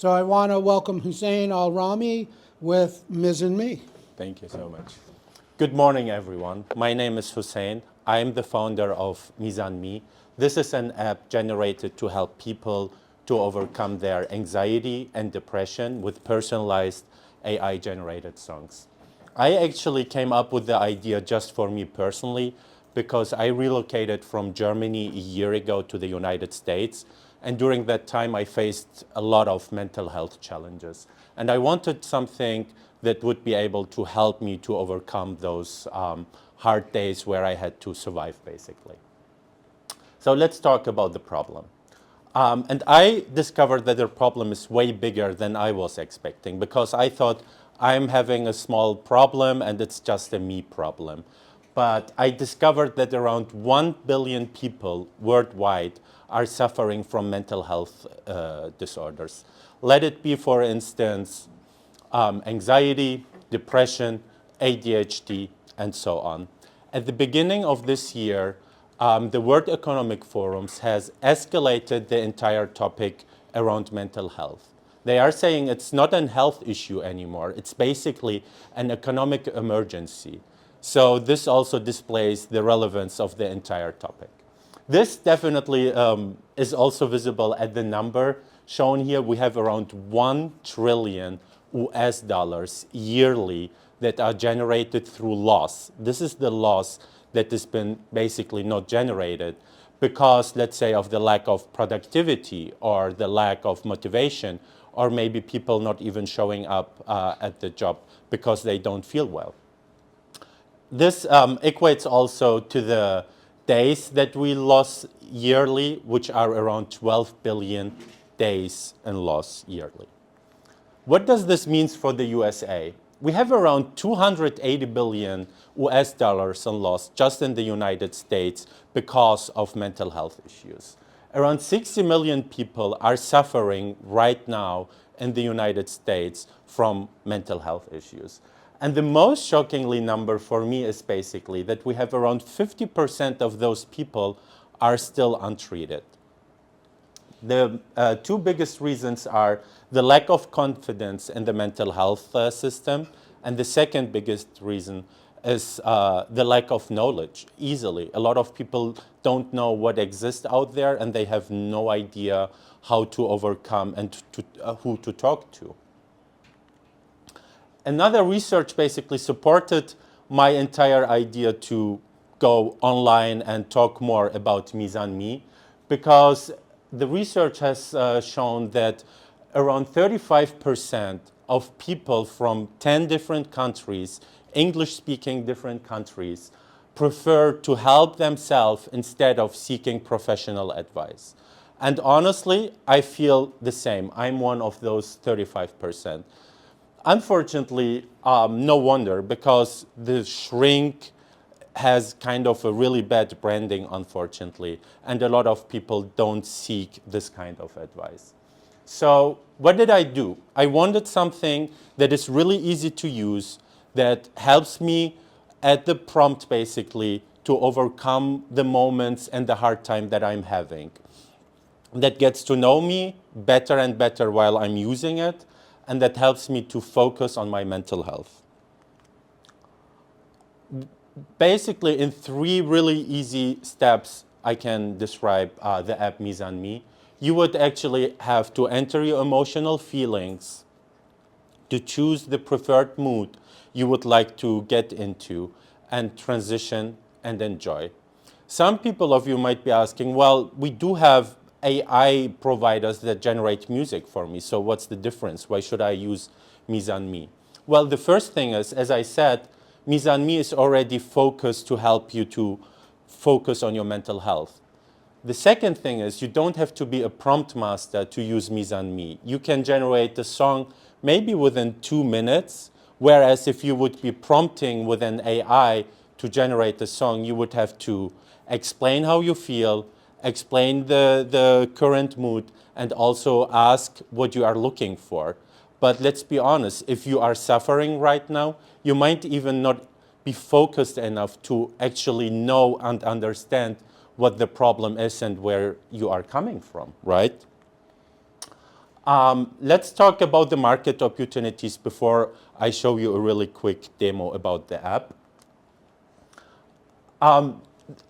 So I want to welcome Hussein Al-Rammahi with MizanMe. Thank you so much. Good morning, everyone. My name is Hussein. I am the founder of MizanMe. This is an app generated to help people to overcome their anxiety and depression with personalized AI-generated songs. I actually came up with the idea just for me personally because I relocated from Germany a year ago to the United States. And during that time, I faced a lot of mental health challenges. And I wanted something that would be able to help me to overcome those hard days where I had to survive, basically. So let's talk about the problem. And I discovered that the problem is way bigger than I was expecting because I thought I'm having a small problem and it's just a me problem. But I discovered that around 1 billion people worldwide are suffering from mental health disorders. Let it be, for instance, anxiety, depression, ADHD, and so on. At the beginning of this year, the World Economic Forum has escalated the entire topic around mental health. They are saying it's not a health issue anymore. It's basically an economic emergency. So this also displays the relevance of the entire topic. This definitely is also visible at the number shown here. We have around 1 trillion US dollars yearly that are generated through loss. This is the loss that has been basically not generated because, let's say, of the lack of productivity or the lack of motivation, or maybe people not even showing up at the job because they don't feel well. This equates also to the days that we lose yearly, which are around 12 billion days in loss yearly. What does this mean for the USA? We have around 280 billion US dollars in loss just in the United States because of mental health issues. Around 60 million people are suffering right now in the United States from mental health issues. And the most shockingly number for me is basically that we have around 50% of those people are still untreated. The two biggest reasons are the lack of confidence in the mental health system, and the second biggest reason is the lack of knowledge, easily. A lot of people don't know what exists out there, and they have no idea how to overcome and who to talk to. Another research basically supported my entire idea to go online and talk more about MizanMe, because the research has shown that around 35% of people from 10 different countries, English-speaking different countries, prefer to help themselves instead of seeking professional advice. And honestly, I feel the same. I'm one of those 35%. Unfortunately, no wonder, because the shrink has kind of a really bad branding, unfortunately, and a lot of people don't seek this kind of advice. So what did I do? I wanted something that is really easy to use, that helps me at the prompt, basically, to overcome the moments and the hard time that I'm having, that gets to know me better and better while I'm using it, and that helps me to focus on my mental health. Basically, in 3 really easy steps, I can describe the app MizanMe. You would actually have to enter your emotional feelings, to choose the preferred mood you would like to get into, and transition and enjoy. Some people of you might be asking, well, we do have AI providers that generate music for me, so what's the difference? Why should I use MizanMe? Well, the first thing is, as I said, MizanMe is already focused to help you to focus on your mental health. The second thing is, you don't have to be a prompt master to use MizanMe. You can generate a song maybe within 2 minutes, whereas if you would be prompting with an AI to generate a song, you would have to explain how you feel, explain the current mood, and also ask what you are looking for. But let's be honest, if you are suffering right now, you might even not be focused enough to actually know and understand what the problem is and where you are coming from, right? Let's talk about the market opportunities before I show you a really quick demo about the app.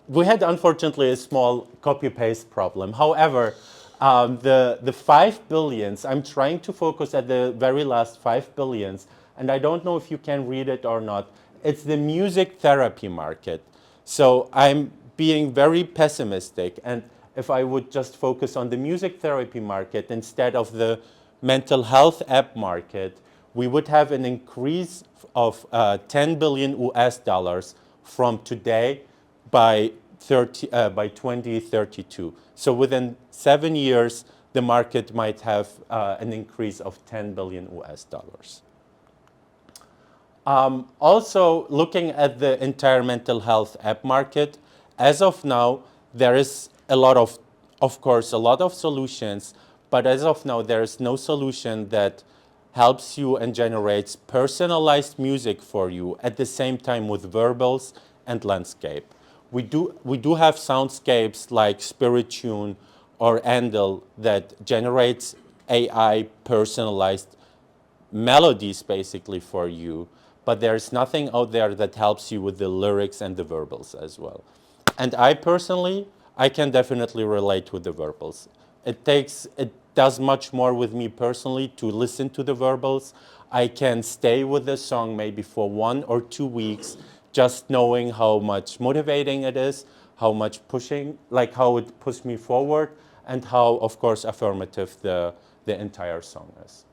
We had, unfortunately, a small copy-paste problem. However, the 5 billions, I'm trying to focus at the very last 5 billions, and I don't know if you can read it or not. It's the music therapy market. So I'm being very pessimistic, and if I would just focus on the music therapy market instead of the mental health app market, we would have an increase of 10 billion US dollars from today by 2032. So within 7 years, the market might have an increase of 10 billion US dollars. Also, looking at the entire mental health app market, as of now, there is of course, a lot of solutions, but as of now, there is no solution that helps you and generates personalized music for you at the same time with verbals and landscape. We do have soundscapes like Spirit-Tune or Andal that generates AI personalized melodies basically for you, but there's nothing out there that helps you with the lyrics and the verbals as well. And I personally, I can definitely relate with the verbals. It does much more with me personally to listen to the verbals. I can stay with the song maybe for 1 or 2 weeks, just knowing how much motivating it is, how much pushing, like how it pushed me forward, and how, of course, affirmative the entire song is.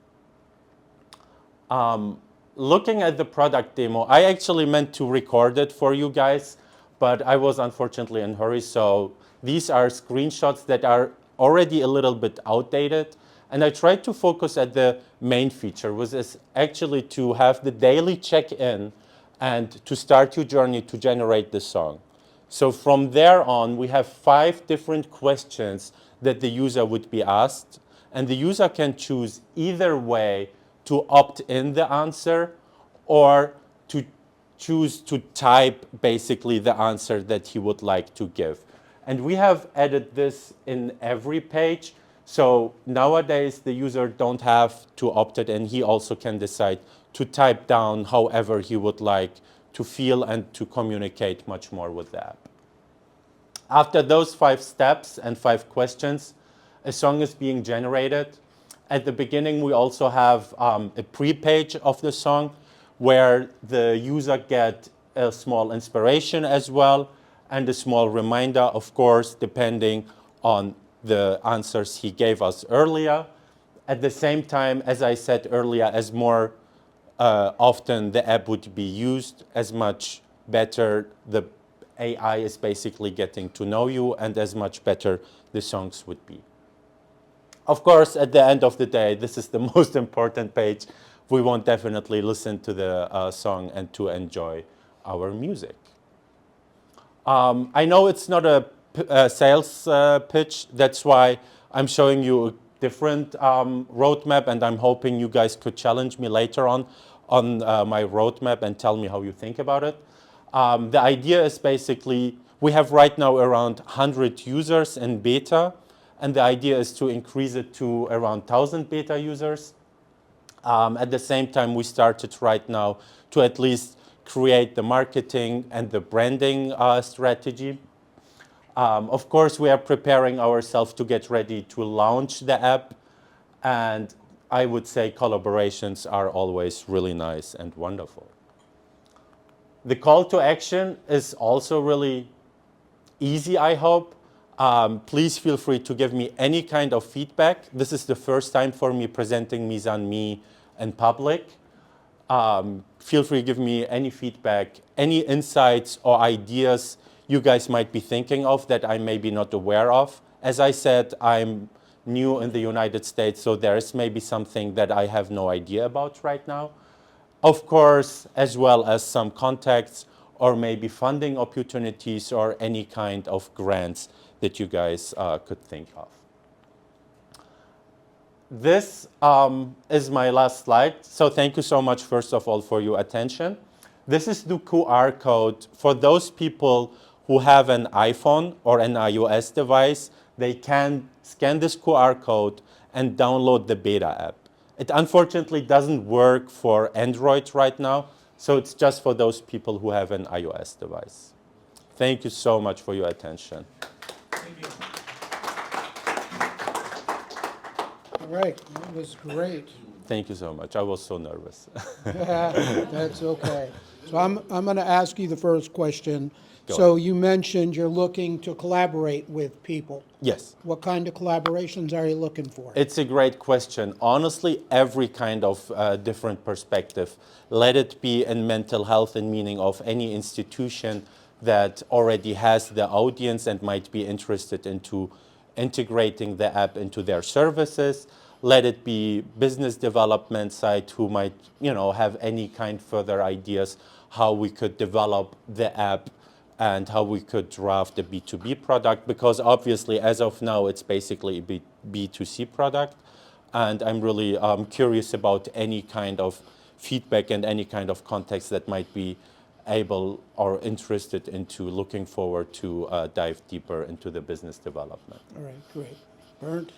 Looking at the product demo, I actually meant to record it for you guys, but I was unfortunately in a hurry, so these are screenshots that are already a little bit outdated, and I tried to focus at the main feature, which is actually to have the daily check-in and to start your journey to generate the song. So from there on, we have 5 different questions that the user would be asked, and the user can choose either way to opt in the answer or to choose to type basically the answer that he would like to give. And we have added this in every page. So nowadays the user don't have to opt it in. He also can decide to type down however he would like to feel and to communicate much more with the app. After those 5 steps and 5 questions, a song is being generated. At the beginning, we also have a pre-page of the song where the user gets a small inspiration as well and a small reminder, of course, depending on the answers he gave us earlier. At the same time, as I said earlier, as more often the app would be used, as much better the AI is basically getting to know you and as much better the songs would be. Of course, at the end of the day, this is the most important page. We want definitely listen to the song and to enjoy our music. I know it's not a sales pitch. That's why I'm showing you a different roadmap, and I'm hoping you guys could challenge me later on my roadmap and tell me how you think about it. The idea is basically, we have right now around 100 users in beta, and the idea is to increase it to around 1,000 beta users. At the same time, we started right now to at least create the marketing and the branding strategy. Of course, we are preparing ourselves to get ready to launch the app, and I would say collaborations are always really nice and wonderful. The call to action is also really easy, I hope. Please feel free to give me any kind of feedback. This is the first time for me presenting MizanMe in public. Feel free to give me any feedback, any insights or ideas you guys might be thinking of that I may be not aware of. As I said, I'm new in the United States, so there is maybe something that I have no idea about right now. Of course, as well as some contacts or maybe funding opportunities or any kind of grants that you guys could think of. This is my last slide. So thank you so much, first of all, for your attention. This is the QR code for those people who have an iPhone or an iOS device. They can scan this QR code and download the beta app. It unfortunately doesn't work for Android right now, so it's just for those people who have an iOS device. Thank you so much for your attention. Thank you. All right, that was great. Thank you so much. I was so nervous. That's okay. So I'm going to ask you the first question. Go So you mentioned you're looking to collaborate with people. Yes. What kind of collaborations are you looking for? It's a great question. Honestly, every kind of different perspective. Let it be in mental health and meaning of any institution that already has the audience and might be interested into integrating the app into their services. Let it be business development side who might, have any kind further ideas how we could develop the app and how we could draft a B2B product, because obviously as of now it's basically a B2C product, and I'm really curious about any kind of feedback and any kind of context that might be able or interested into looking forward to dive deeper into the business development. All right, great. Bernd?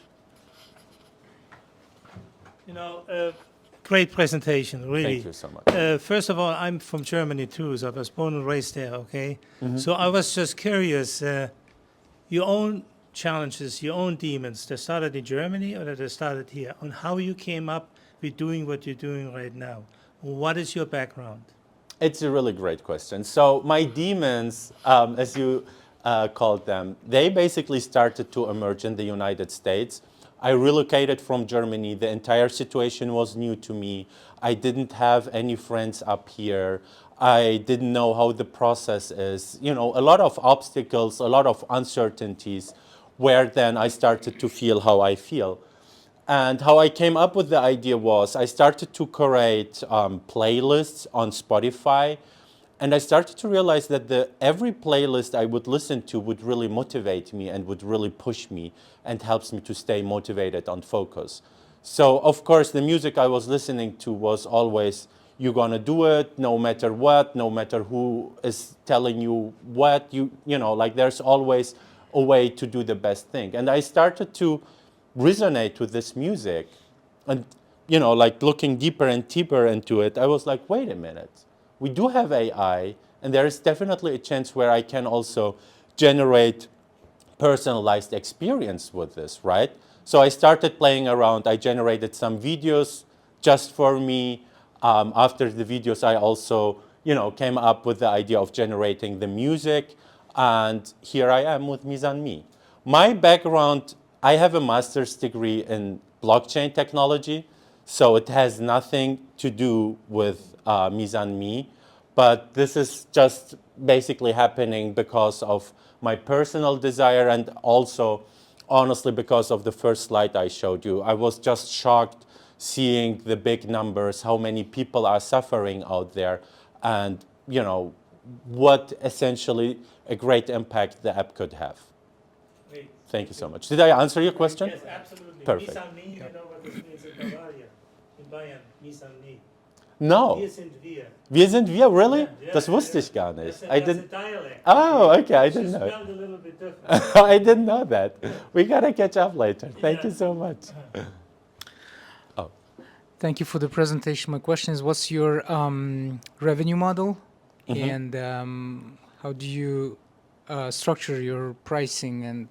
Great presentation, really. Thank you so much. First of all, I'm from Germany too, so I was born and raised there, okay? So I was just curious, your own challenges, your own demons, they started in Germany or they started here? On how you came up with doing what you're doing right now? What is your background? It's a really great question. So my demons, as you called them, they basically started to emerge in the United States. I relocated from Germany. The entire situation was new to me. I didn't have any friends up here. I didn't know how the process is. A lot of obstacles, a lot of uncertainties, where then I started to feel how I feel. And how I came up with the idea was I started to create playlists on Spotify. And I started to realize that every playlist I would listen to would really motivate me and would really push me and helps me to stay motivated and focus. So, of course, the music I was listening to was always, you're gonna do it no matter what, no matter who is telling you what, there's always a way to do the best thing. And I started to resonate with this music. And, looking deeper and deeper into it, I was like, wait a minute. We do have AI, and there is definitely a chance where I can also generate personalized experience with this, right? So I started playing around. I generated some videos just for me. After the videos, I also, came up with the idea of generating the music, and here I am with MizanMe. My background, I have a master's degree in blockchain technology, so it has nothing to do with MizanMe, but this is just basically happening because of my personal desire and also, honestly, because of the first slide I showed you. I was just shocked seeing the big numbers, how many people are suffering out there, and what essentially a great impact the app could have. Great. Thank you so much. Did I answer your question? Yes, absolutely. Perfect. MizanMe, you know what this means in Bavaria, in Bayern, MizanMe. No. Wir sind wir. Wir sind wir, really? Yeah, Das yeah, wusste yeah. ich gar nicht. That's I a didn't. dialect. Oh, okay, I It's didn't just know. spelled a little bit different. I didn't know that. We gotta catch up later. Thank Yeah. you so much. Thank you for the presentation. My question is, what's your revenue model, and how do you structure your pricing? And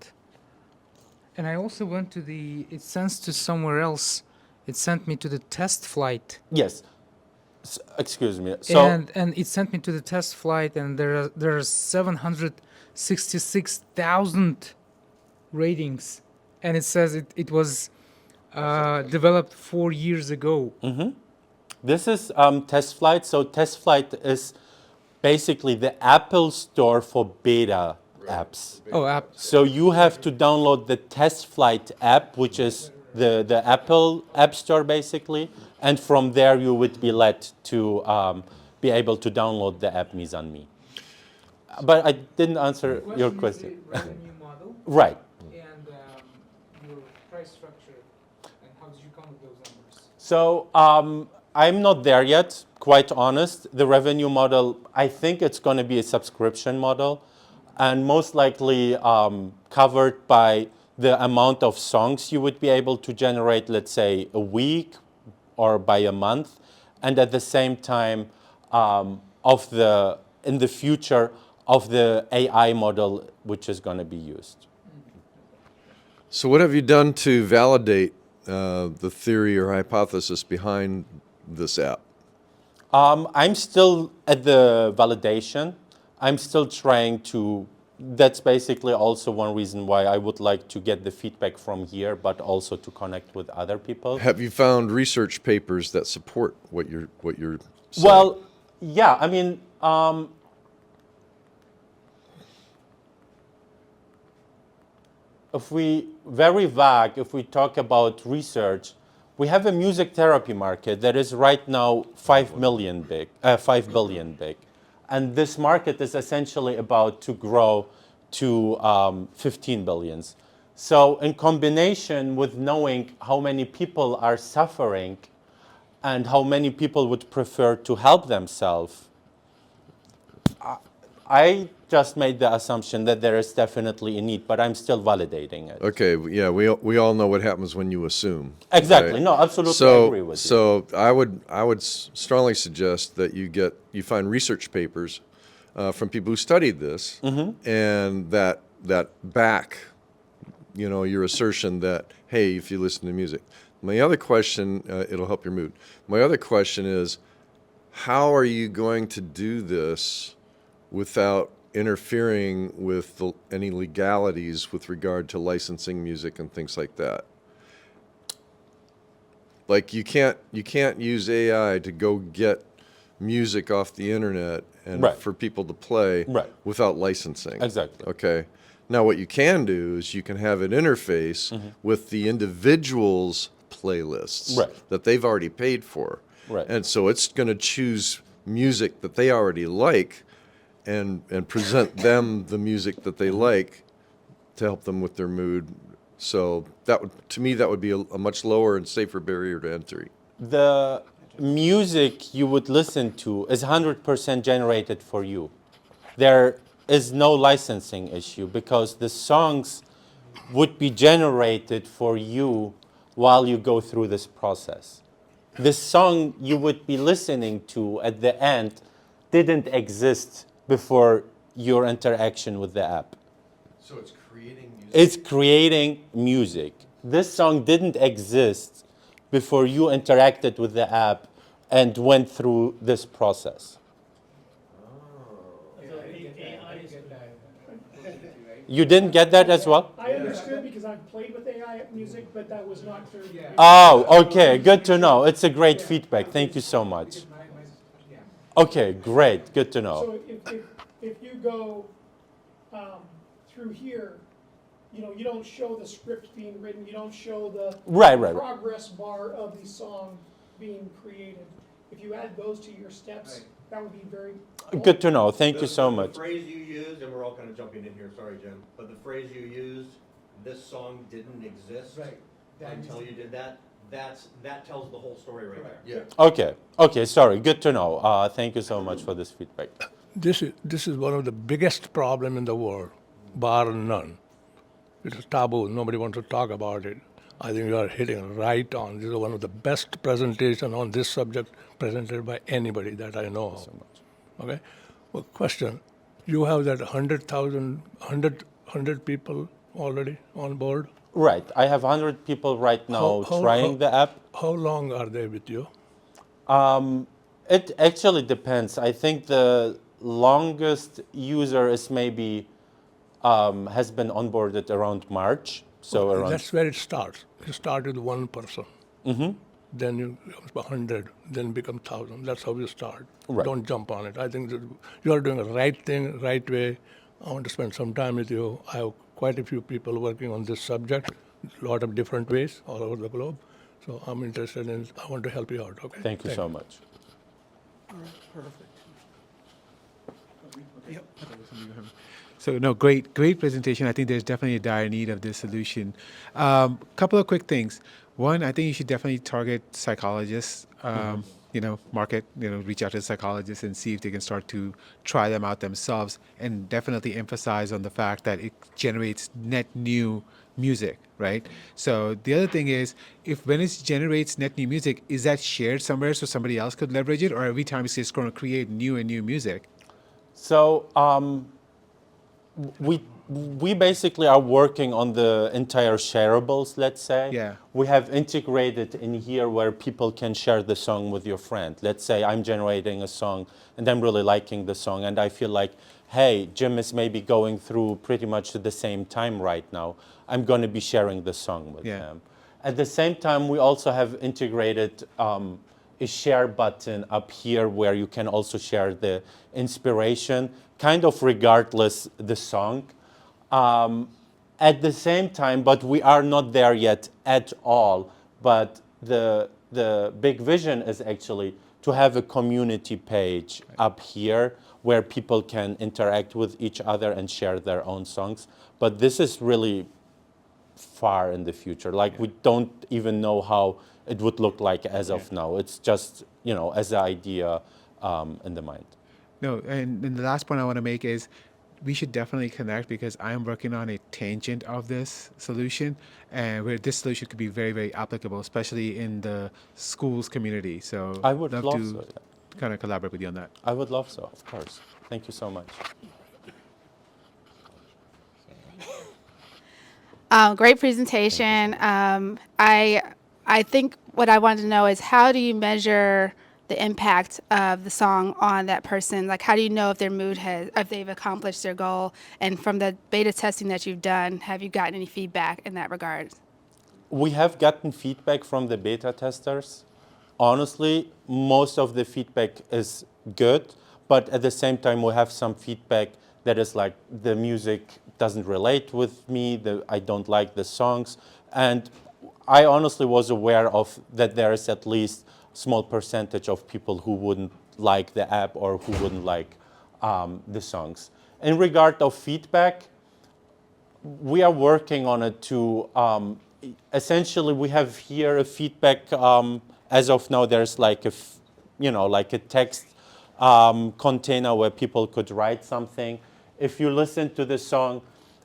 I also went to it sends to somewhere else. It sent me to the test flight, Yes. Excuse me. So and it sent me to the test flight, and there are 766,000 ratings, and it says it was developed 4 years ago. this is Test Flight. So Test Flight is basically the Apple Store for beta apps. Oh, app. So you have to download the Test Flight app, which is the Apple App Store basically, and from there you would be led to be able to download the app MizanMe. But I didn't answer your question. Revenue model Right. and your price structure, and how did you come with those numbers? So I'm not there yet, quite honest. The revenue model, I think it's going to be a subscription model, and most likely covered by the amount of songs you would be able to generate, let's say, a week or by a month, and at the same time, in the future, of the AI model which is going to be used. So what have you done to validate the theory or hypothesis behind this app? I'm still at the validation. I'm still trying to, that's basically also one reason why I would like to get the feedback from here, but also to connect with other people. Have you found research papers that support what you're saying? Well, yeah, I mean, if we, very vague, if we talk about research, we have a music therapy market that is right now 5 billion big. And this market is essentially about to grow to 15 billions. So in combination with knowing how many people are suffering and how many people would prefer to help themselves, I just made the assumption that there is definitely a need, but I'm still validating it. Okay, yeah, we all know what happens when you assume. Exactly. right? No, absolutely agree with you. So I would strongly suggest that you find research papers from people who studied this, and that back, your assertion that, hey, if you listen to music. My other question, it'll help your mood. My other question is, how are you going to do this without interfering with any legalities with regard to licensing music and things like that? Like you can't use AI to go get music off the internet and Right. for people to play Right. without licensing. Exactly. Okay. Now what you can do is you can have an interface with the individual's playlists Right. that they've already paid for. Right. And so it's going to choose music that they already like and present them the music that they like to help them with their mood. So to me, that would be a much lower and safer barrier to entry. The music you would listen to is 100% generated for you. There is no licensing issue because the songs would be generated for you while you go through this process. The song you would be listening to at the end didn't exist before your interaction with the app. So it's creating music. It's creating music. This song didn't exist before you interacted with the app and went through this process. You didn't get that as well? I understood because I've played with AI music, but that was not clear to me. Oh, okay, good to know. It's a great feedback. Thank you so much. Okay, great, good to know. So if you go through here, you don't show the script being written, you don't show the Right. progress bar of the song being created. If you add those to your steps, that would be very Good to know. Thank you so much. The phrase you used, and we're all kind of jumping in here, sorry, Jim, but the phrase you used, this song didn't exist until you did that, that tells the whole story right there. Yeah. Okay, sorry, good to know. Thank you so much for this feedback. This is one of the biggest problem in the world, bar none. It's taboo. Nobody wants to talk about it. I think you are hitting right on. This is one of the best presentation on this subject presented by anybody that I know of. Okay. Well, question: you have that 100 people already on board? Right, I have 100 people right now trying the app. How long are they with you? It actually depends. I think the longest user is maybe has been onboarded around March. So around. That's where it starts. You start with one person. Then you become 100, then become 1,000. That's how you start. Right. Don't jump on it. I think that you are doing the right thing, right way. I want to spend some time with you. I have quite a few people working on this subject, a lot of different ways all over the globe. So I'm interested in, I want to help you out, okay? Thank you so much. All right, perfect. So no, great presentation. I think there's definitely a dire need of this solution. Couple of quick things. One, I think you should definitely target psychologists. Market, reach out to psychologists and see if they can start to try them out themselves, and definitely emphasize on the fact that it generates net new music, right? So the other thing is, if when it generates net new music, is that shared somewhere so somebody else could leverage it, or every time it's just going to create new and new music? So we basically are working on the entire shareables, let's say. Yeah. We have integrated in here where people can share the song with your friend. Let's say I'm generating a song and I'm really liking the song and I feel like, hey, Jim is maybe going through pretty much the same time right now. I'm going to be sharing the song with him. At the same time, we also have integrated a share button up here where you can also share the inspiration, kind of regardless the song. At the same time, but we are not there yet at all. But the big vision is actually to have a community page up here where people can interact with each other and share their own songs. But this is really far in the future. Like we don't even know how it would look like as of now. It's just, as an idea in the mind. No, and the last point I want to make is we should definitely connect, because I'm working on a tangent of this solution, and where this solution could be very, very applicable, especially in the schools community. So I would love love to so, kind of collaborate with you on that. I would love so, of course. Thank you so much. Great presentation. I think what I wanted to know is, how do you measure the impact of the song on that person? Like, how do you know if their mood if they've accomplished their goal? And from the beta testing that you've done, have you gotten any feedback in that regard? We have gotten feedback from the beta testers. Honestly, most of the feedback is good, but at the same time, we have some feedback that is like, the music doesn't relate with me, I don't like the songs. And I honestly was aware of that there is at least a small percentage of people who wouldn't like the app or who wouldn't like the songs. In regard of feedback, we are working on it to, essentially we have here a feedback, as of now there's like like a text container where people could write something. If you listen to the song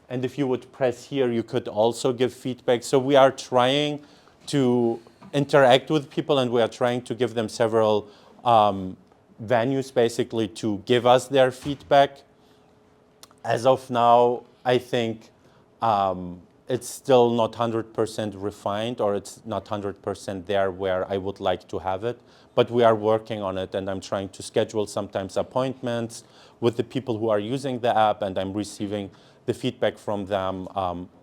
and if you would press here, you could also give feedback. So we are trying to interact with people, and we are trying to give them several venues basically to give us their feedback. As of now, I think it's still not 100% refined, or it's not 100% there where I would like to have it. But we are working on it, and I'm trying to schedule sometimes appointments with the people who are using the app, and I'm receiving the feedback from them,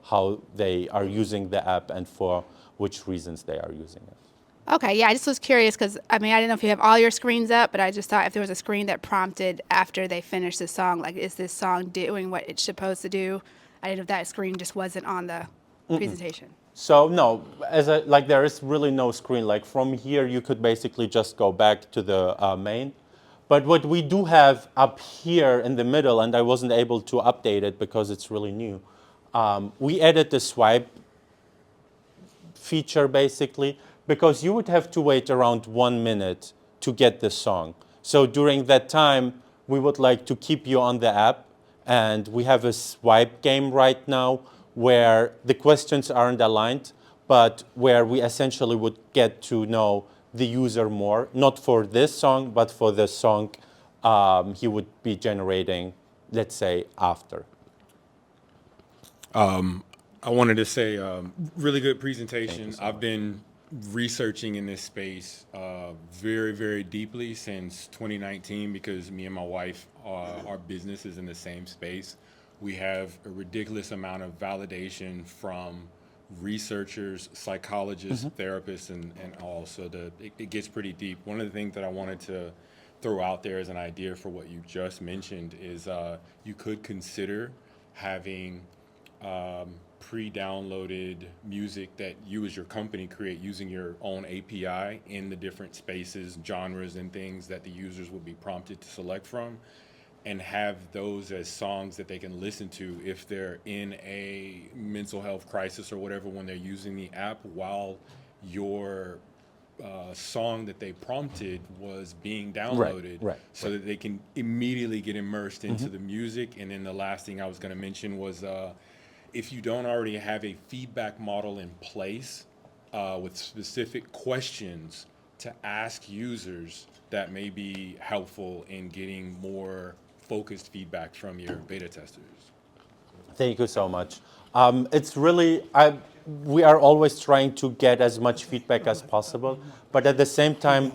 how they are using the app and for which reasons they are using it. Okay, yeah, I just was curious because, I didn't know if you have all your screens up, but I just thought if there was a screen that prompted after they finished the song, like, is this song doing what it's supposed to do? I didn't know if that screen just wasn't on the presentation. So no, there is really no screen. Like from here, you could basically just go back to the main. But what we do have up here in the middle, and I wasn't able to update it because it's really new, we added the swipe feature basically, because you would have to wait around 1 minute to get the song. So during that time, we would like to keep you on the app, and we have a swipe game right now where the questions aren't aligned, but where we essentially would get to know the user more, not for this song, but for the song he would be generating, let's say, after. I wanted to say, really good presentation. So I've been researching in this space very, very deeply since 2019, because me and my wife, our business is in the same space. We have a ridiculous amount of validation from researchers, psychologists, therapists, and all. So it gets pretty deep. One of the things that I wanted to throw out there as an idea for what you just mentioned is you could consider having pre-downloaded music that you as your company create using your own API in the different spaces, genres, and things that the users would be prompted to select from. and have those as songs that they can listen to if they're in a mental health crisis or whatever when they're using the app while your song that they prompted was being downloaded, so that they can immediately get immersed into the music. And then the last thing I was going to mention was if you don't already have a feedback model in place with specific questions to ask users, that may be helpful in getting more focused feedback from your beta testers. Thank you so much. It's really, we are always trying to get as much feedback as possible, but at the same time,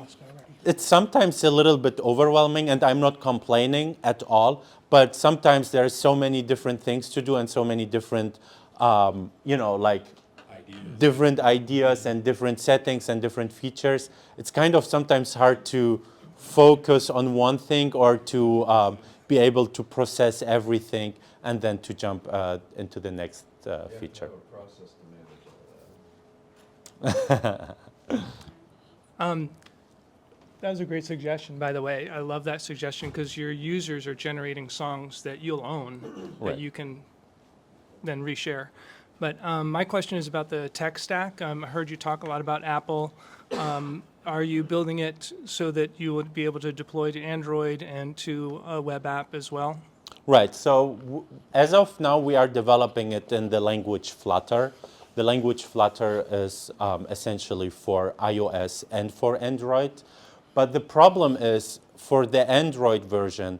it's sometimes a little bit overwhelming, and I'm not complaining at all, but sometimes there are so many different things to do and so many different, different ideas and different settings and different features. It's kind of sometimes hard to focus on one thing or to be able to process everything and then to jump into the next feature. That was a great suggestion, by the way. I love that suggestion because your users are generating songs that you'll own that you can then reshare. But my question is about the tech stack. I heard you talk a lot about Apple. Are you building it so that you would be able to deploy to Android and to a web app as well? Right. So as of now, we are developing it in the language Flutter. The language Flutter is essentially for iOS and for Android. But the problem is for the Android version,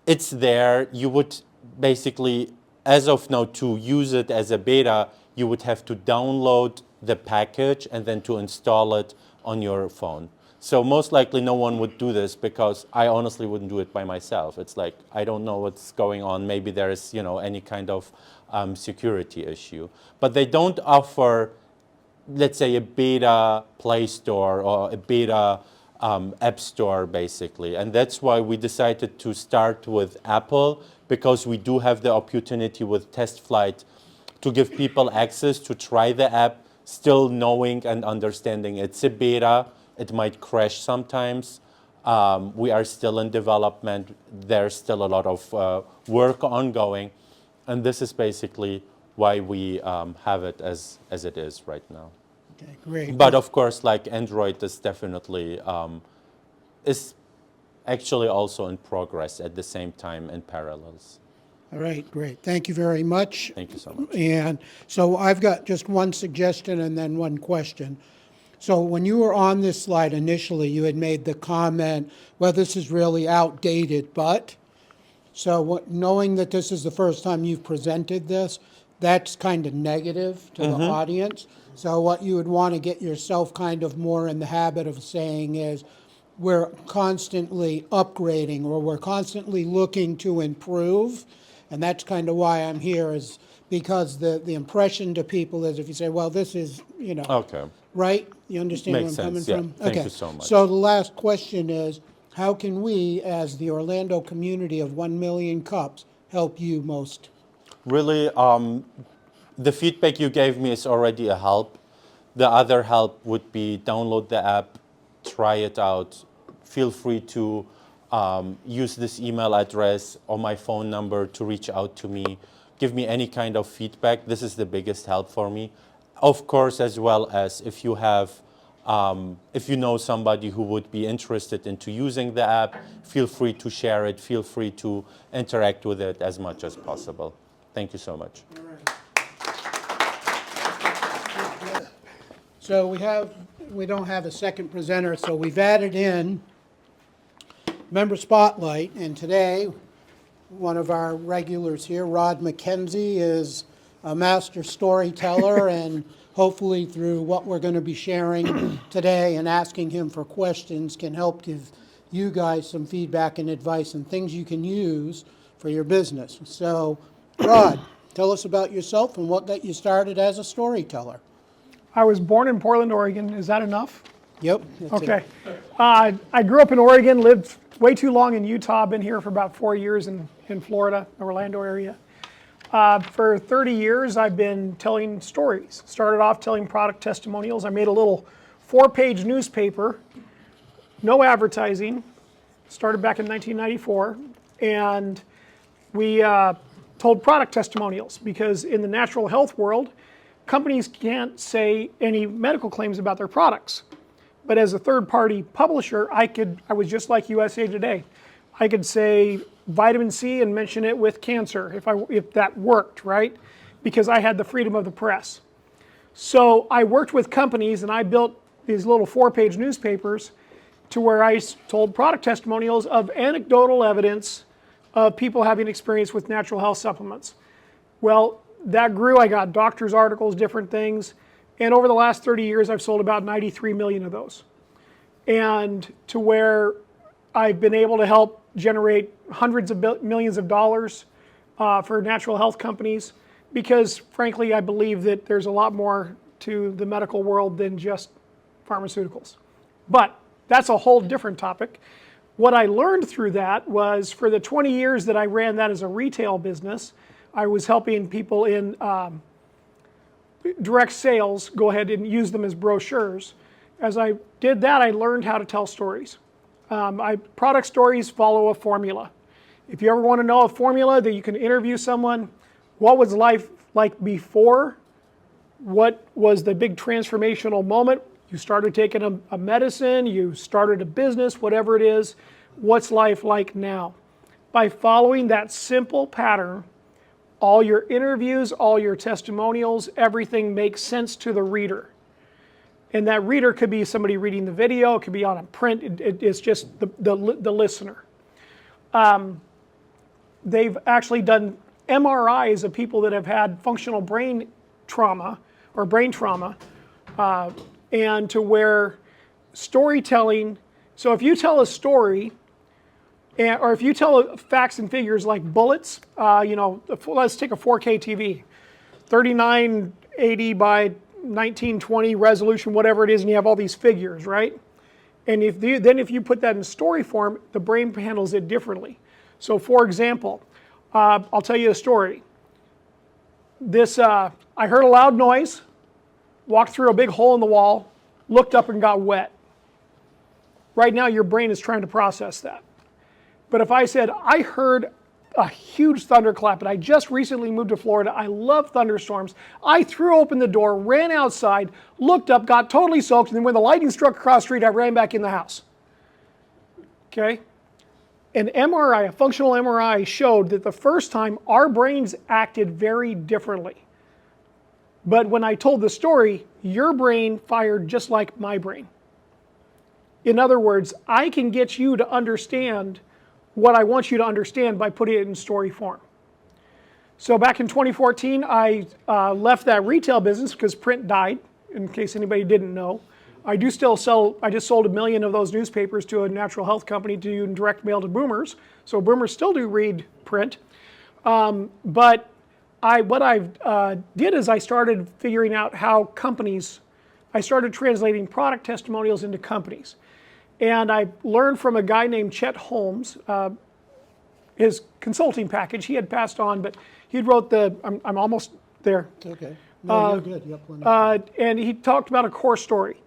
it's there. You would basically, as of now, to use it as a beta, you would have to download the package and then to install it on your phone. So most likely no one would do this because I honestly wouldn't do it by myself. It's like, I don't know what's going on. Maybe there is, any kind of security issue. But they don't offer, let's say, a beta Play Store or a beta App Store, basically. And that's why we decided to start with Apple, because we do have the opportunity with Test Flight to give people access to try the app, still knowing and understanding it's a beta. It might crash sometimes. We are still in development. There's still a lot of work ongoing. And this is basically why we have it as it is right now. Okay, great. But of course, like Android is definitely, is actually also in progress at the same time in parallels. All right, great. Thank you very much. Thank you so much. And so I've got just one suggestion and then one question. So when you were on this slide initially, you had made the comment, well, this is really outdated, but, so knowing that this is the first time you've presented this, that's kind of negative to the audience. So what you would want to get yourself kind of more in the habit of saying is, we're constantly upgrading, or we're constantly looking to improve. And that's kind of why I'm here, is because the impression to people is if you say, well, this is, Okay. right? You understand Makes where I'm sense, coming yeah. from? Thank you so much. So the last question is, how can we, as the Orlando community of 1 million cups, help you most? Really, the feedback you gave me is already a help. The other help would be download the app, try it out. Feel free to use this email address or my phone number to reach out to me. Give me any kind of feedback. This is the biggest help for me. Of course, as well as if you have, if you know somebody who would be interested into using the app, feel free to share it. Feel free to interact with it as much as possible. Thank you so much. All right. So we don't have a second presenter, so we've added in Member Spotlight, and today one of our regulars here, Rod McKenzie, is a master storyteller, and hopefully through what we're going to be sharing today and asking him for questions can help give you guys some feedback and advice and things you can use for your business. So, Rod, tell us about yourself and what got you started as a storyteller. I was born in Portland, Oregon. Is that enough? Yep. That's Okay. it. I grew up in Oregon, lived way too long in Utah, been here for about 4 years in Florida, the Orlando area. For 30 years, I've been telling stories. Started off telling product testimonials. I made a little 4-page newspaper, no advertising. Started back in 1994. and we told product testimonials, because in the natural health world, companies can't say any medical claims about their products. But as a third-party publisher, I was just like USA Today. I could say vitamin C and mention it with cancer if that worked, right? Because I had the freedom of the press. So I worked with companies and I built these little 4-page newspapers to where I told product testimonials of anecdotal evidence of people having experience with natural health supplements. Well, that grew. I got doctors' articles, different things. And over the last 30 years, I've sold about 93 million of those. And to where I've been able to help generate hundreds of millions of dollars for natural health companies, because frankly, I believe that there's a lot more to the medical world than just pharmaceuticals. But that's a whole different topic. What I learned through that was, for the 20 years that I ran that as a retail business, I was helping people in direct sales go ahead and use them as brochures. As I did that, I learned how to tell stories. Product stories follow a formula. If you ever want to know a formula that you can interview someone, what was life like before? What was the big transformational moment? You started taking a medicine, you started a business, whatever it is. What's life like now? By following that simple pattern, all your interviews, all your testimonials, everything makes sense to the reader. And that reader could be somebody reading the video, it could be on a print, it's just the listener. They've actually done MRIs of people that have had functional brain trauma, and to where storytelling, so if you tell a story, or if you tell facts and figures like bullets, let's take a 4K TV, 3980 by 1920 resolution, whatever it is, and you have all these figures, right? And if you put that in story form, the brain handles it differently. So for example, I'll tell you a story. I heard a loud noise, walked through a big hole in the wall, looked up and got wet. Right now your brain is trying to process that. But if I said, I heard a huge thunderclap, and I just recently moved to Florida, I love thunderstorms, I threw open the door, ran outside, looked up, got totally soaked, and then when the lightning struck across the street, I ran back in the house. Okay? An MRI, a functional MRI, showed that the first time our brains acted very differently. But when I told the story, your brain fired just like my brain. In other words, I can get you to understand what I want you to understand by putting it in story form. So back in 2014, I left that retail business because print died, in case anybody didn't know. I do still sell, I just sold 1 million of those newspapers to a natural health company to do direct mail to boomers. So boomers still do read print. But what I did is I started figuring out how companies, I started translating product testimonials into companies. And I learned from a guy named Chet Holmes, his consulting package. He had passed on, but he wrote I'm almost there. It's okay. No, you're good. You have plenty. And he talked about a core story.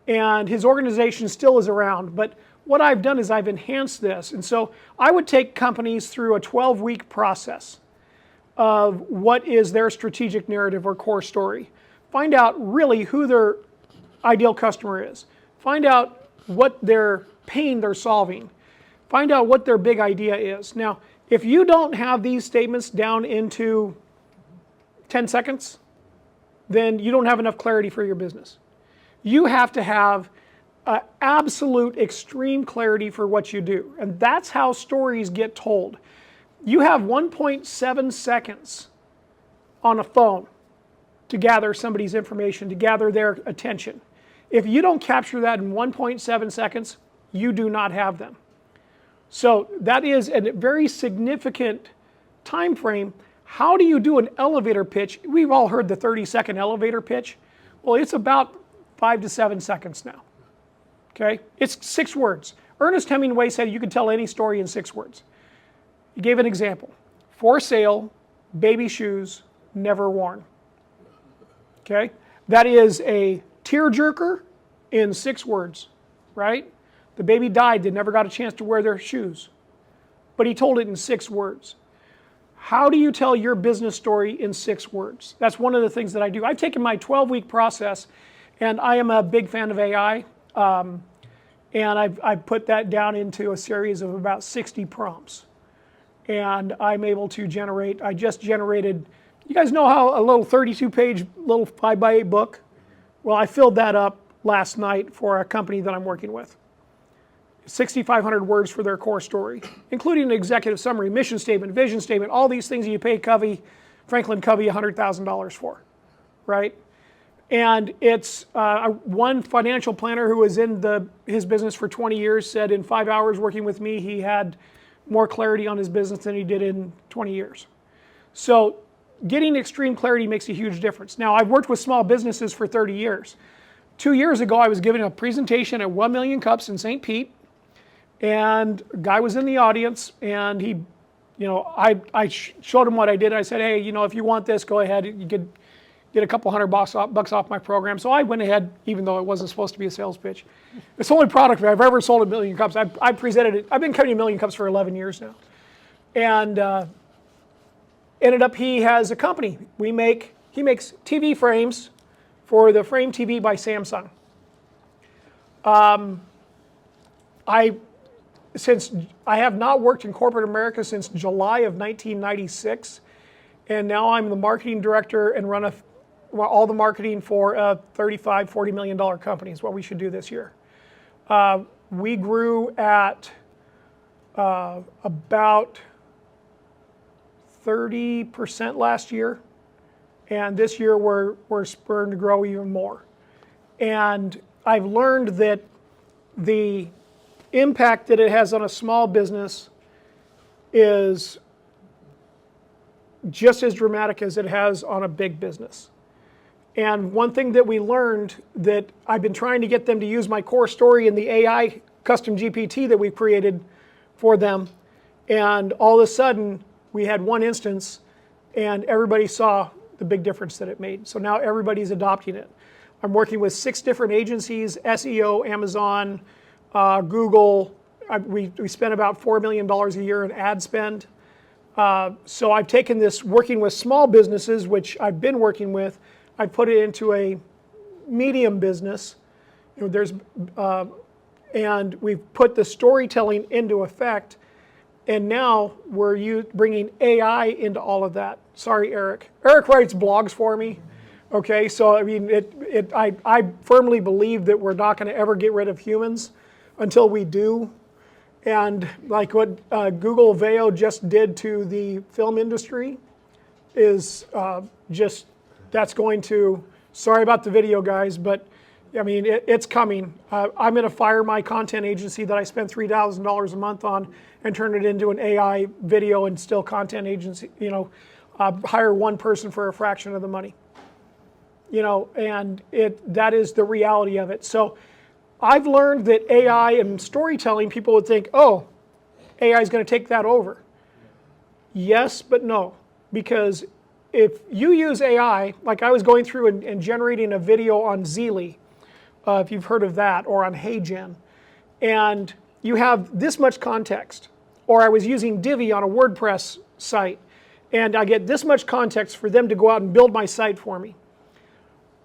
And his organization still is around. But what I've done is I've enhanced this. And so I would take companies through a 12-week process of what is their strategic narrative or core story. Find out really who their ideal customer is. Find out what their pain they're solving. Find out what their big idea is. Now, if you don't have these statements down into 10 seconds, then you don't have enough clarity for your business. You have to have absolute extreme clarity for what you do. And that's how stories get told. You have 1.7 seconds on a phone to gather somebody's information, to gather their attention. If you don't capture that in 1.7 seconds, you do not have them. So that is a very significant time frame. How do you do an elevator pitch? We've all heard the 30-second elevator pitch. Well, it's about 5 to 7 seconds now. Okay? It's 6 words. Ernest Hemingway said you could tell any story in 6 words. He gave an example. For sale, baby shoes, never worn. Okay? That is a tearjerker in 6 words, right? The baby died, they never got a chance to wear their shoes. but he told it in 6 words. How do you tell your business story in 6 words? That's one of the things that I do. I've taken my 12-week process, and I am a big fan of AI, and I've put that down into a series of about 60 prompts. And I'm able to generate, I just generated, you guys know how a little 32-page little 5x8 book? Well, I filled that up last night for a company that I'm working with. 6,500 words for their core story, including an executive summary, mission statement, vision statement, all these things you pay Franklin Covey $100,000 for, right? And it's one financial planner who was in his business for 20 years said in 5 hours working with me, he had more clarity on his business than he did in 20 years. So getting extreme clarity makes a huge difference. Now, I've worked with small businesses for 30 years. 2 years ago, I was giving a presentation at 1 Million Cups in St. Pete, and a guy was in the audience, and he, I showed him what I did. I said, hey, if you want this, go ahead. You could get a couple $100 off my program. So I went ahead, even though it wasn't supposed to be a sales pitch. It's the only product I've ever sold 1 Million Cups. I presented it. I've been cutting 1 Million Cups for 11 years now. And ended up, he has a company. He makes TV frames for the Frame TV by Samsung. Since I have not worked in corporate America since July of 1996, and now I'm the marketing director and run all the marketing for a $35, $40 million company is what we should do this year. We grew at about 30% last year, and this year we're spurring to grow even more. And I've learned that the impact that it has on a small business is just as dramatic as it has on a big business. And one thing that we learned that I've been trying to get them to use my core story in the AI custom GPT that we created for them. And all of a sudden, we had one instance and everybody saw the big difference that it made. So now everybody's adopting it. I'm working with 6 different agencies, SEO, Amazon, Google. We spend about $4 million a year in ad spend. So I've taken this working with small businesses, which I've been working with, I put it into a medium business. And we've put the storytelling into effect. And now we're bringing AI into all of that. Sorry, Eric. Eric writes blogs for me. Okay, so I mean, I firmly believe that we're not going to ever get rid of humans until we do. And like what Google Veo just did to the film industry is that's going to, sorry about the video guys, but I mean, it's coming. I'm going to fire my content agency that I spent $3,000 a month on and turn it into an AI video and still content agency, hire one person for a fraction of the money. And that is the reality of it. So I've learned that AI and storytelling, people would think, oh, AI is going to take that over. Yes, but no. Because if you use AI, like I was going through and generating a video on Zeely, if you've heard of that, or on HeyGen, and you have this much context, or I was using Divi on a WordPress site, and I get this much context for them to go out and build my site for me.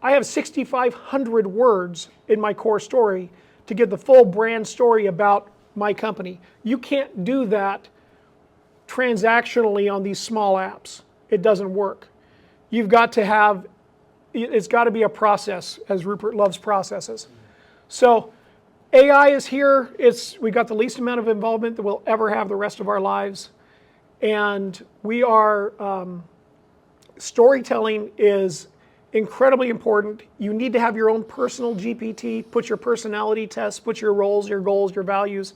I have 6,500 words in my core story to get the full brand story about my company. You can't do that transactionally on these small apps. It doesn't work. You've got to have, it's got to be a process, as Rupert loves processes. So AI is here. We got the least amount of involvement that we'll ever have the rest of our lives. And we are, storytelling is incredibly important. You need to have your own personal GPT, put your personality tests, put your roles, your goals, your values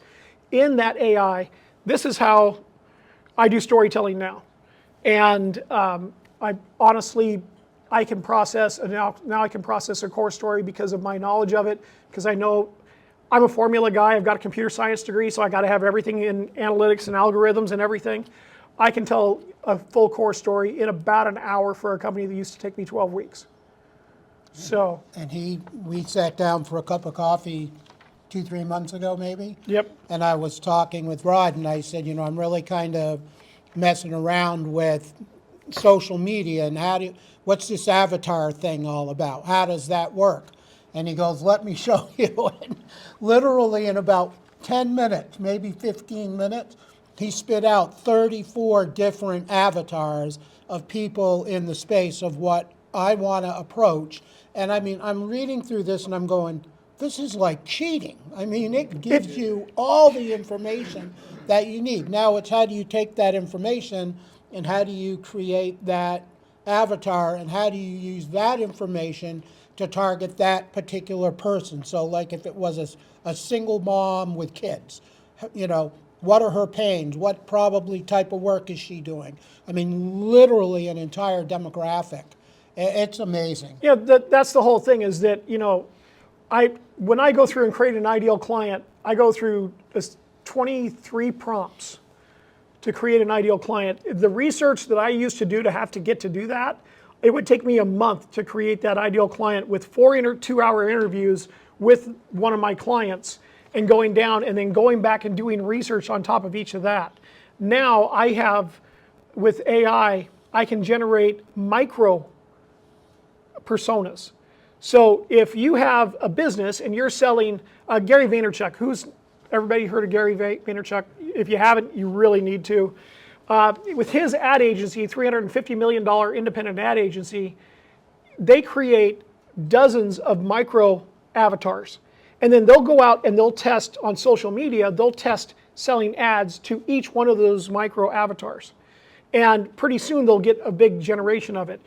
in that AI. This is how I do storytelling now. And I can process, and now I can process a core story because of my knowledge of it, because I know I'm a formula guy. I've got a computer science degree, so I got to have everything in analytics and algorithms and everything. I can tell a full core story in about an hour for a company that used to take me 12 weeks. So. And we sat down for a cup of coffee 2-3 months ago, maybe. Yep. And I was talking with Rod, and I said, I'm really kind of messing around with social media, and what's this avatar thing all about? How does that work? And he goes, let me show you. And literally in about 10 minutes, maybe 15 minutes, he spit out 34 different avatars of people in the space of what I want to approach. And I mean, I'm reading through this and I'm going, this is like cheating. I mean, it gives you all the information that you need. Now it's how do you take that information and how do you create that avatar and how do you use that information to target that particular person. So like if it was a single mom with kids, what are her pains? What probably type of work is she doing? I mean, literally an entire demographic. It's amazing. Yeah, that's the whole thing is that, when I go through and create an ideal client, I go through 23 prompts to create an ideal client. The research that I used to do to have to get to do that, it would take me a month to create that ideal client with 4 2-hour interviews with one of my clients and going down and then going back and doing research on top of each of that. Now I have, with AI, I can generate micro personas. So if you have a business and you're selling Gary Vaynerchuk, everybody heard of Gary Vaynerchuk? If you haven't, you really need to. With his ad agency, $350 million independent ad agency, they create dozens of micro avatars. And then they'll go out and they'll test on social media, they'll test selling ads to each one of those micro avatars. And pretty soon they'll get a big generation of it.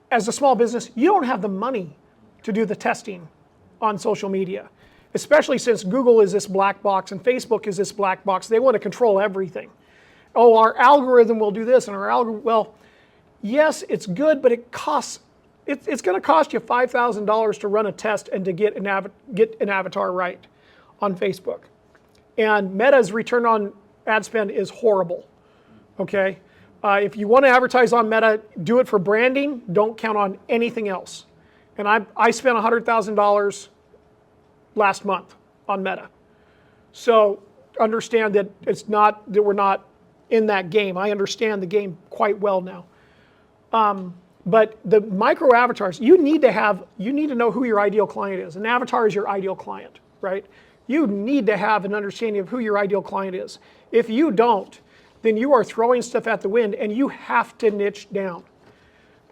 As a small business, you don't have the money to do the testing on social media, especially since Google is this black box and Facebook is this black box. They want to control everything. Oh, our algorithm will do this and our algorithm, well, yes, it's good, but it costs, it's going to cost you $5,000 to run a test and to get an avatar right on Facebook. And Meta's return on ad spend is horrible, okay? If you want to advertise on Meta, do it for branding. Don't count on anything else. And I spent $100,000 last month on Meta. So understand that that we're not in that game. I understand the game quite well now. But the micro avatars, you need to know who your ideal client is. An avatar is your ideal client, right? You need to have an understanding of who your ideal client is. If you don't, then you are throwing stuff at the wind and you have to niche down.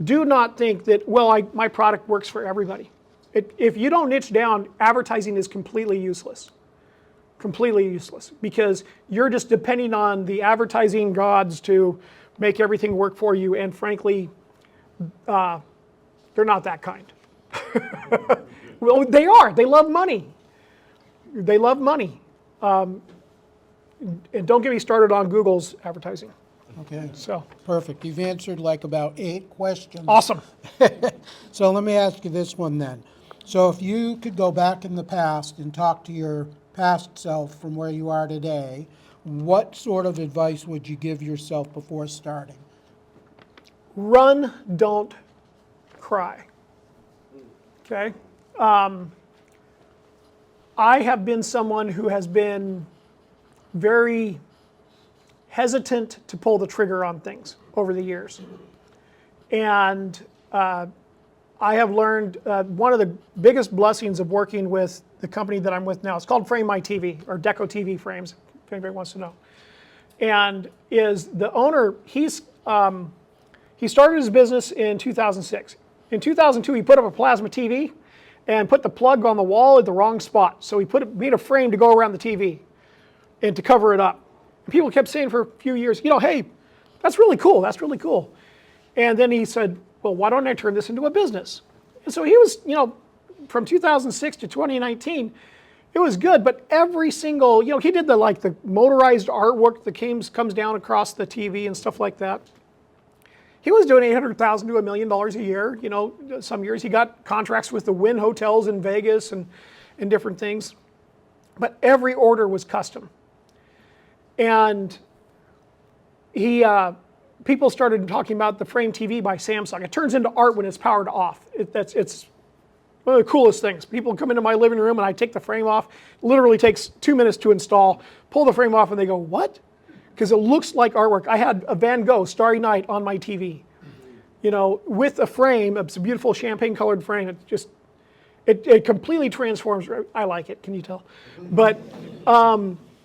Do not think that, my product works for everybody. If you don't niche down, advertising is completely useless. Completely useless, because you're just depending on the advertising gods to make everything work for you, and frankly, they're not that kind. Well, they are. They love money. They love money. And don't get me started on Google's advertising. Okay, So, perfect. You've answered like about 8 questions. awesome. So let me ask you this one then. So if you could go back in the past and talk to your past self from where you are today, what sort of advice would you give yourself before starting? Run, don't cry. Okay? I have been someone who has been very hesitant to pull the trigger on things over the years. And I have learned one of the biggest blessings of working with the company that I'm with now. It's called Frame My TV, or Deco TV Frames, if anybody wants to know. And is the owner, he started his business in 2006. In 2002, he put up a plasma TV and put the plug on the wall at the wrong spot. So he made a frame to go around the TV and to cover it up. And people kept saying for a few years, hey, that's really cool, that's really cool. And then he said, well, why don't I turn this into a business? And so he was, from 2006 to 2019, it was good, but every single, he did the motorized artwork that comes down across the TV and stuff like that. He was doing $800,000 to $1 million a year. Some years he got contracts with the Wynn hotels in Vegas and different things. But every order was custom. And people started talking about the Frame TV by Samsung. It turns into art when it's powered off. One of the coolest things. People come into my living room and I take the frame off. Literally takes 2 minutes to install. Pull the frame off and they go, what? Because it looks like artwork. I had a Van Gogh Starry Night on my TV. You know, with a frame, it's a beautiful champagne-colored frame. It just, it completely transforms. I like it. Can you tell? But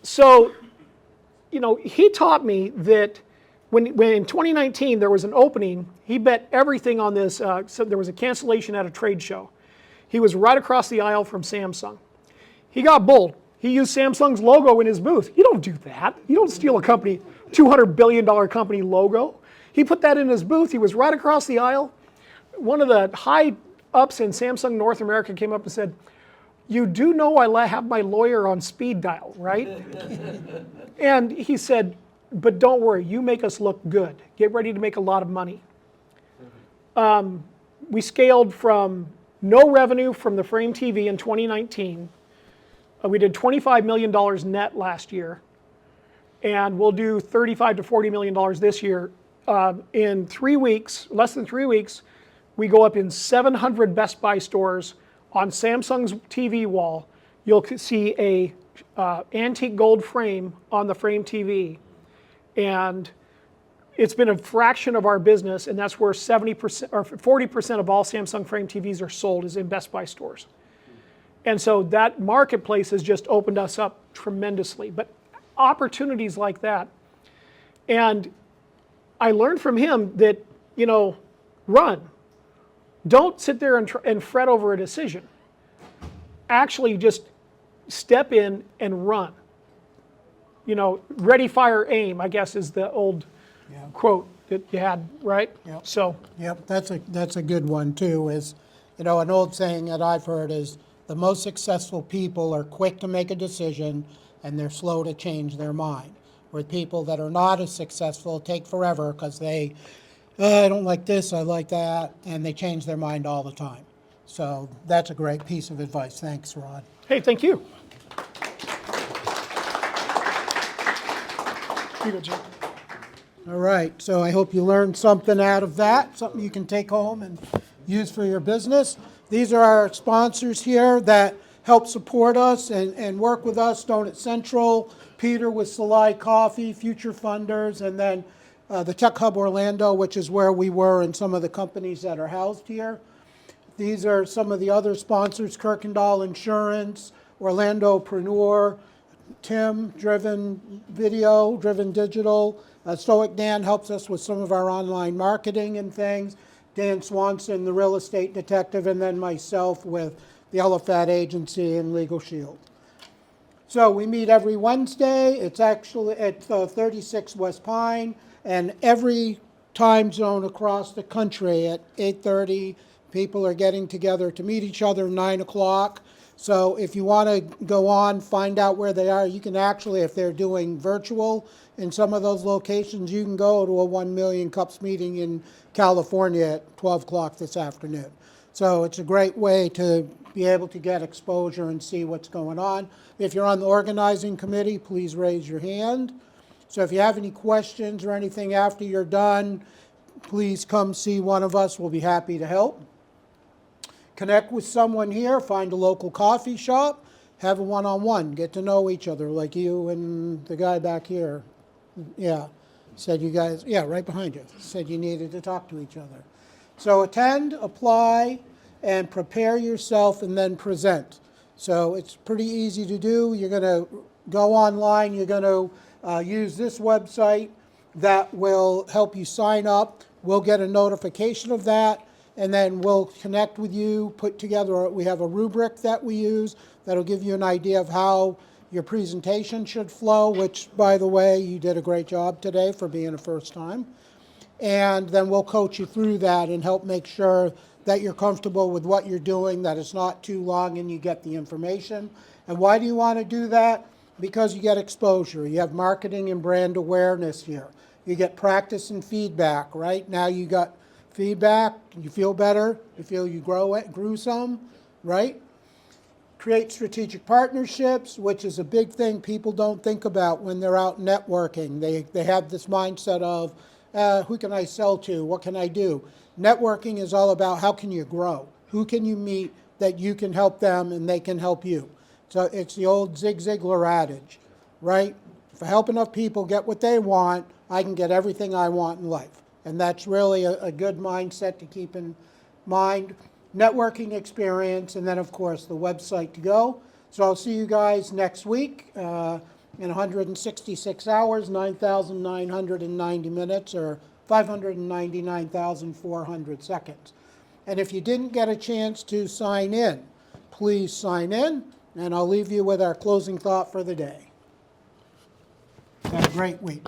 so, you know, he taught me that when in 2019 there was an opening, he bet everything on this. So there was a cancellation at a trade show. He was right across the aisle from Samsung. He got bold. He used Samsung's logo in his booth. You don't do that. You don't steal a company, $200 billion company logo. He put that in his booth. He was right across the aisle. One of the high ups in Samsung North America came up and said, you do know I have my lawyer on speed dial, right? And he said, but don't worry, you make us look good. Get ready to make a lot of money. We scaled from no revenue from the Frame TV in 2019. We did $25 million net last year. And we'll do $35 to $40 million this year. In 3 weeks, less than 3 weeks, we go up in 700 Best Buy stores. On Samsung's TV wall, you'll see a antique gold frame on the Frame TV. And it's been a fraction of our business, and that's where 70% or 40% of all Samsung Frame TVs are sold is in Best Buy stores. And so that marketplace has just opened us up tremendously. But opportunities like that. And I learned from him that, you know, run. Don't sit there and fret over a decision. Actually just step in and run. You know, ready, fire, aim, I guess is the old quote that you had, right? Yep. So, Yep, that's a good one too. Is, you know, an old saying that I've heard is the most successful people are quick to make a decision and they're slow to change their mind. Where people that are not as successful take forever because they, I don't like this, I like that, and they change their mind all the time. So that's a great piece of advice. Thanks, Rod. hey, thank you. You go, Jim. All right, so I hope you learned something out of that, something you can take home and use for your business. These are our sponsors here that help support us and work with us, Donut Central, Peter with Salai Coffee, Future Funders, and then the Tech Hub Orlando, which is where we were, and some of the companies that are housed here. These are some of the other sponsors, Kirkendall Insurance, Orlandopreneur, Tim, Driven Video, Driven Digital. Stoic Dan helps us with some of our online marketing and things. Dan Swanson, the real estate detective, and then myself with the Elefat Agency and Legal Shield. So we meet every Wednesday. It's actually at 36 West Pine, and every time zone across the country at 8:30, people are getting together to meet each other 9 o'clock. So if you want to go on, find out where they are, you can actually, if they're doing virtual in some of those locations, you can go to a 1 Million Cups meeting in California at 12 o'clock this afternoon. So it's a great way to be able to get exposure and see what's going on. If you're on the organizing committee, please raise your hand. So if you have any questions or anything after you're done, please come see one of us. We'll be happy to help. Connect with someone here, find a local coffee shop, have a one-on-one, get to know each other like you and the guy back here. Yeah, said you guys, yeah, right behind you, said you needed to talk to each other. So attend, apply, and prepare yourself and then present. So it's pretty easy to do. You're going to go online, you're going to use this website that will help you sign up. We'll get a notification of that, and then we'll connect with you, put together, we have a rubric that we use that'll give you an idea of how your presentation should flow, which, by the way, you did a great job today for being a first time. And then we'll coach you through that and help make sure that you're comfortable with what you're doing, that it's not too long and you get the information. And why do you want to do that? Because you get exposure. You have marketing and brand awareness here. You get practice and feedback, right? Now you got feedback, you feel better, you feel you grew some, right? Create strategic partnerships, which is a big thing people don't think about when they're out networking. They have this mindset of, who can I sell to? What can I do? Networking is all about how can you grow? Who can you meet that you can help them and they can help you. So it's the old Zig Ziglar adage, right? If I help enough people get what they want, I can get everything I want in life. And that's really a good mindset to keep in mind. Networking experience, and then of course the website to go. So I'll see you guys next week in 166 hours, 9,990 minutes, or 599,400 seconds. And if you didn't get a chance to sign in, please sign in, and I'll leave you with our closing thought for the day. Have a great week.